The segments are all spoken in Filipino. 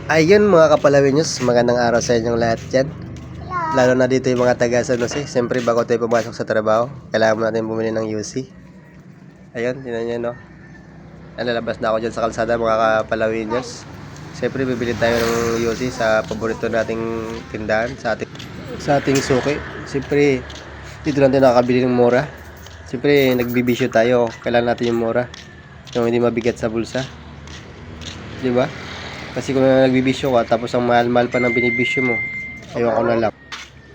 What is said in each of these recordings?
Ayun mga kapalawinyos, magandang araw sa inyong lahat dyan. Lalo na dito yung mga taga San Jose. Siyempre bago tayo pumasok sa trabaho, kailangan mo natin bumili ng UC. Ayun, tinan nyo no. Nalalabas na ako dyan sa kalsada mga kapalawinyos. Siyempre bibili tayo ng UC sa paborito nating tindahan, sa ating suki. Siyempre dito lang tayo nakakabili ng mura. Siyempre nagbibisyo tayo, kailangan natin yung mura, yung hindi mabigat sa bulsa, diba? Kasi kung nagbibisyo ka tapos ang mahal-mahal pa ng binibisyo mo, ayoko na lang.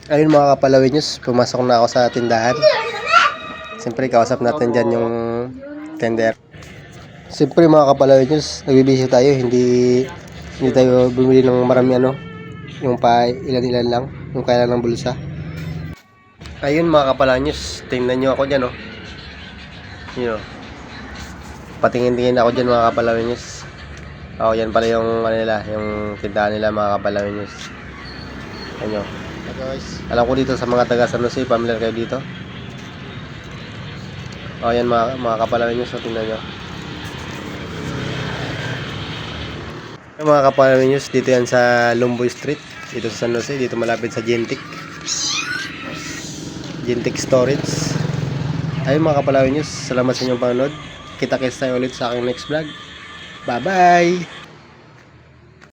Ayun mga kapalawinyos, pumasok na ako sa tindahan. Siyempre kausap natin dyan yung tender. Siyempre mga kapalawinyos, nagbibisyo tayo, hindi tayo bumili ng marami yung pa ilan-ilan lang, yung kaya lang ng bulsa. Ayun mga kapalawinyos, tingnan nyo ako dyan yun patingin-tingin ako dyan mga kapalawinyos. Yan pala yung nila, yung tindahan nila mga kapalawinyos. Ayun. Alam ko dito sa mga taga San Jose, familiar kayo dito. Yan mga kapalawinyos, so tingnan nyo. Mga kapalawinyos, dito yan sa Lumboy Street, dito sa San Jose, dito malapit sa Gentic Storage. Ayun mga kapalawinyos, salamat sa inyong panonood. Kita-kits tayo ulit sa aking next vlog. Bye-bye!